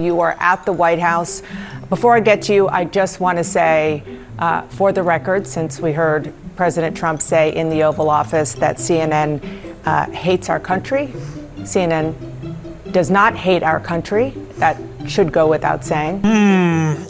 You are at the White House. Before I get to you, I just want to say, for the record, since we heard President Trump say in the Oval Office that CNN hates our country, CNN does not hate our country. That should go without saying.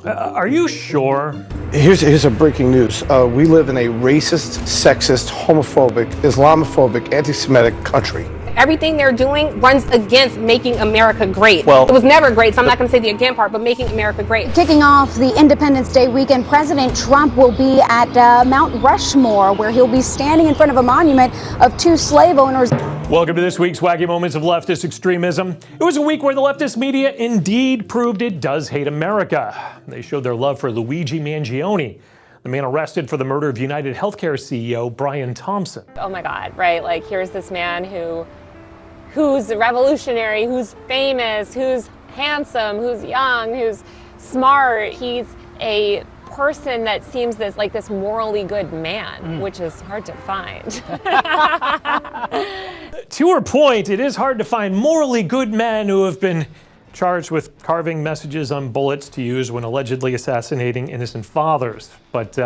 Are you sure? Here's a breaking news. We live in a racist, sexist, homophobic, Islamophobic, anti-Semitic country. Everything they're doing runs against making America great. Well, it was never great, so I'm not going to say the again part, but making America great. Kicking off the Independence Day weekend, President Trump will be at Mount Rushmore, where he'll be standing in front of a monument of 2 slave owners. Welcome to this week's Wacky Moments of Leftist Extremism. It was a week where the leftist media indeed proved it does hate America. They showed their love for Luigi Mangione, the man arrested for the murder of United Healthcare CEO Brian Thompson. Oh my God, right? Like, here's this man who's revolutionary, who's famous, who's handsome, who's young, who's smart. He's a person that seems this morally good man, which is hard to find. To her point, it is hard to find morally good men who have been charged with carving messages on bullets to use when allegedly assassinating innocent fathers. But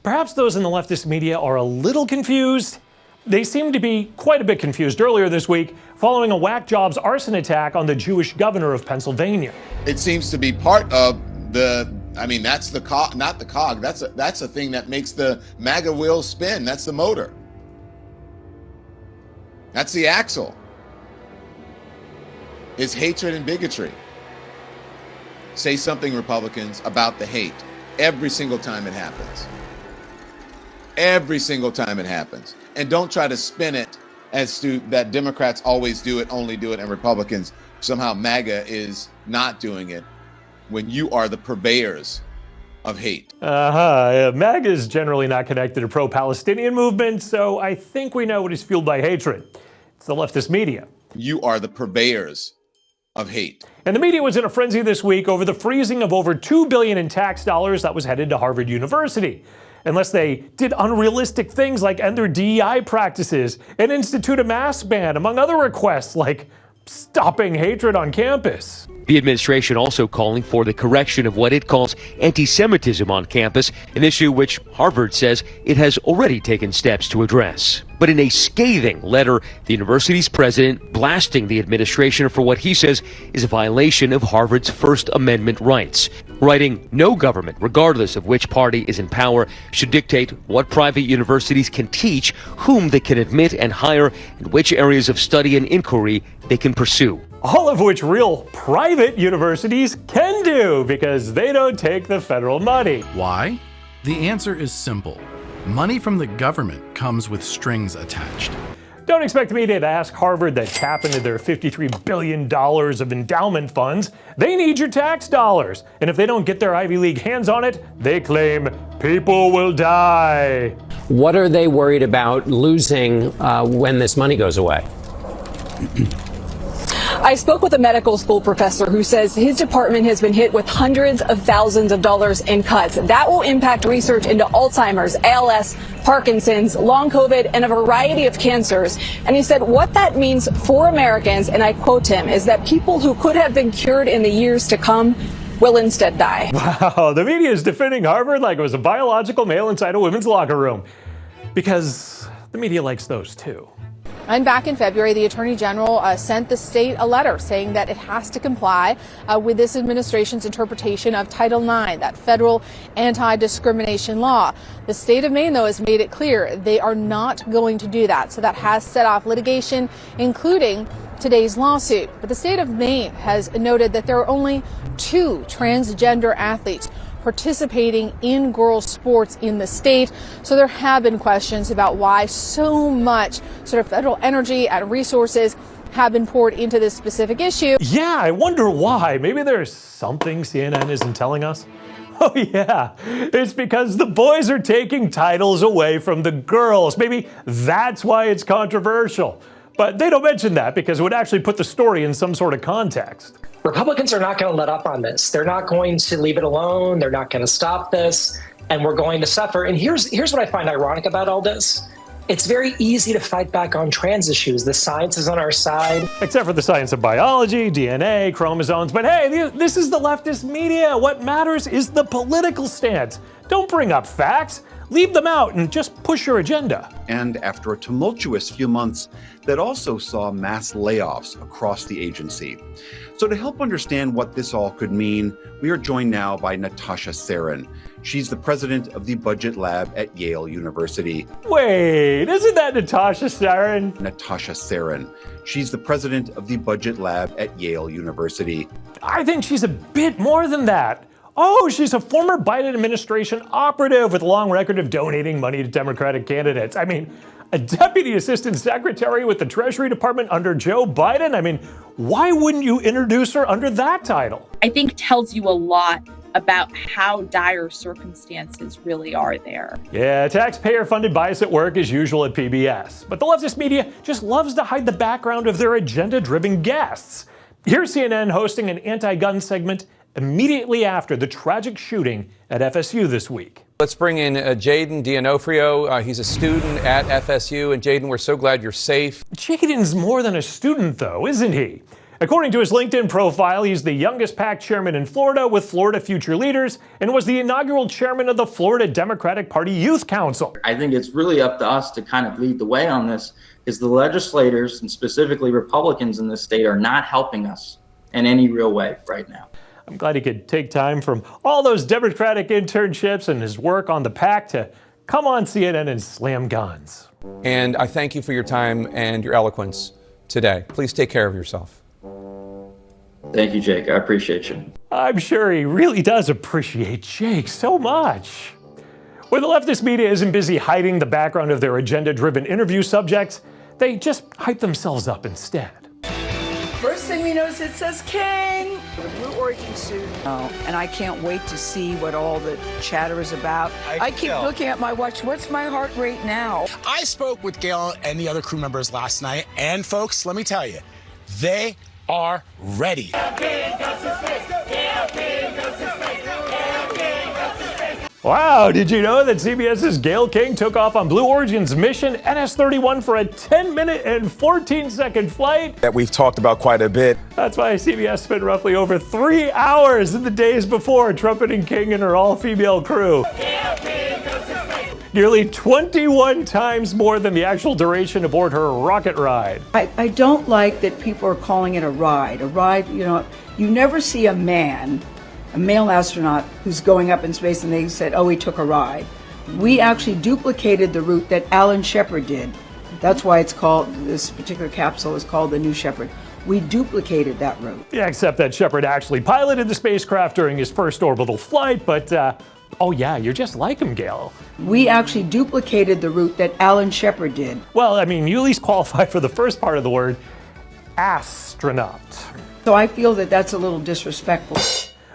perhaps those in the leftist media are a little confused. They seem to be quite a bit confused earlier this week following a whack jobs arson attack on the Jewish governor of Pennsylvania. It seems to be part of that's the cog, not the cog. That's a thing that makes the MAGA wheel spin. That's the motor. That's the axle. Is hatred and bigotry. Say something, Republicans, about the hate. Every single time it happens. Every single time it happens. And don't try to spin it as to that Democrats always do it, only do it, and Republicans somehow MAGA is not doing it when you are the purveyors of hate. MAGA is generally not connected to pro-Palestinian movement, so I think we know what is fueled by hatred. It's the leftist media. You are the purveyors of hate. And the media was in a frenzy this week over the freezing of over $2 billion in tax dollars that was headed to Harvard University. Unless they did unrealistic things like end their DEI practices and institute a mask ban, among other requests like stopping hatred on campus. The administration also calling for the correction of what it calls anti-Semitism on campus, an issue which Harvard says it has already taken steps to address. But in a scathing letter, the university's president blasting the administration for what he says is a violation of Harvard's First Amendment rights, writing, "No government, regardless of which party is in power, should dictate what private universities can teach, whom they can admit and hire, and which areas of study and inquiry they can pursue." All of which real private universities can do because they don't take the federal money. Why? The answer is simple. Money from the government comes with strings attached. Don't expect me to ask Harvard to tap into their $53 billion of endowment funds. They need your tax dollars. And if they don't get their Ivy League hands on it, they claim people will die. What are they worried about losing when this money goes away? I spoke with a medical school professor who says his department has been hit with hundreds of thousands of dollars in cuts. That will impact research into Alzheimer's, ALS, Parkinson's, long COVID, and a variety of cancers. And he said what that means for Americans, and I quote him, is that people who could have been cured in the years to come will instead die. Wow, the media is defending Harvard like it was a biological male inside a women's locker room. Because the media likes those too. And back in February, the Attorney General sent the state a letter saying that it has to comply with this administration's interpretation of Title IX, that federal anti-discrimination law. The state of Maine, though, has made it clear they are not going to do that. So that has set off litigation, including today's lawsuit. But the state of Maine has noted that there are only 2 transgender athletes participating in girls' sports in the state. So there have been questions about why so much sort of federal energy and resources have been poured into this specific issue. Yeah, I wonder why. Maybe there's something CNN isn't telling us. Oh yeah, it's because the boys are taking titles away from the girls. Maybe that's why it's controversial. But they don't mention that because it would actually put the story in some sort of context. Republicans are not going to let up on this. They're not going to leave it alone. They're not going to stop this, and we're going to suffer. And here's what I find ironic about all this. It's very easy to fight back on trans issues. The science is on our side. Except for the science of biology, DNA, chromosomes. But hey, this is the leftist media. What matters is the political stance. Don't bring up facts. Leave them out and just push your agenda. And after a tumultuous few months that also saw mass layoffs across the agency. So to help understand what this all could mean, we are joined now by Natasha Sarin. She's the president of the Budget Lab at Yale University. Wait, isn't that Natasha Sarin? Natasha Sarin. She's the president of the Budget Lab at Yale University. I think she's a bit more than that. Oh, she's a former Biden administration operative with a long record of donating money to Democratic candidates. I mean, a deputy assistant secretary with the Treasury Department under Joe Biden? I mean, why wouldn't you introduce her under that title? I think tells you a lot about how dire circumstances really are there. Yeah, taxpayer-funded bias at work as usual at PBS. But the leftist media just loves to hide the background of their agenda-driven guests. Here's CNN hosting an anti-gun segment immediately after the tragic shooting at FSU this week. Let's bring in Jaden D'Onofrio. He's a student at FSU. And Jaden, we're so glad you're safe. Jaden's more than a student, though, isn't he? According to his LinkedIn profile, he's the youngest PAC chairman in Florida with Florida Future Leaders and was the inaugural chairman of the Florida Democratic Party Youth Council. I think it's really up to us to kind of lead the way on this, because the legislators, and specifically Republicans in this state, are not helping us in any real way right now. I'm glad he could take time from all those Democratic internships and his work on the PAC to come on CNN and slam guns. And I thank you for your time and your eloquence today. Please take care of yourself. Thank you, Jake. I appreciate you. I'm sure he really does appreciate Jake so much. When the leftist media isn't busy hiding the background of their agenda-driven interview subjects, they just hype themselves up instead. First thing we notice, it says King. The Blue Origin suit. Oh, and I can't wait to see what all the chatter is about. I keep looking at my watch. What's my heart rate now? I spoke with Gail and the other crew members last night, and folks, let me tell you, they are ready. Wow, did you know that CBS's Gayle King took off on Blue Origin's mission NS-31 for a 10-minute and 14-second flight? That we've talked about quite a bit. That's why CBS spent roughly over 3 hours in the days before trumpeting King and her all-female crew. Nearly 21 times more than the actual duration aboard her rocket ride. I don't like that people are calling it a ride. A ride, you know, you never see a male astronaut who's going up in space and they said, oh, he took a ride. We actually duplicated the route that Alan Shepard did. That's why it's called, this particular capsule is called the New Shepard. We duplicated that route. Yeah, except that Shepard actually piloted the spacecraft during his first orbital flight, but oh yeah, you're just like him, Gail. We actually duplicated the route that Alan Shepard did. Well, I mean, you at least qualify for the first part of the word, astronaut. So I feel that that's a little disrespectful.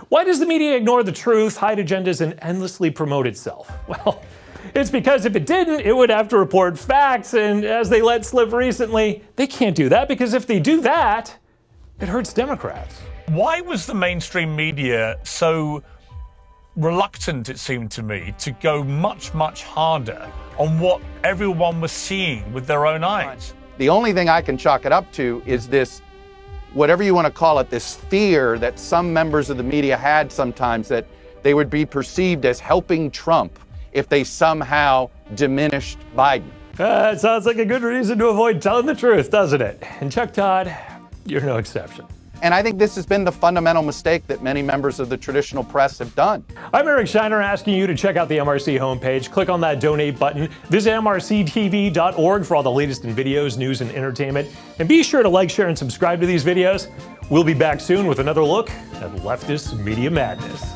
Why does the media ignore the truth, hide agendas, and endlessly promote itself? Well, it's because if it didn't, it would have to report facts, and as they let slip recently, they can't do that because if they do that, it hurts Democrats. Why was the mainstream media so reluctant, it seemed to me, to go much, much harder on what everyone was seeing with their own eyes? The only thing I can chalk it up to is this, whatever you want to call it, this fear that some members of the media had sometimes that they would be perceived as helping Trump if they somehow diminished Biden. It sounds like a good reason to avoid telling the truth, doesn't it? And Chuck Todd, you're no exception. And I think this has been the fundamental mistake that many members of the traditional press have done. I'm Eric Shiner asking you to check out the MRC homepage. Click on that donate button. Visit MRCTV.org for all the latest in videos, news, and entertainment. And be sure to like, share, and subscribe to these videos. We'll be back soon with another look at leftist media madness.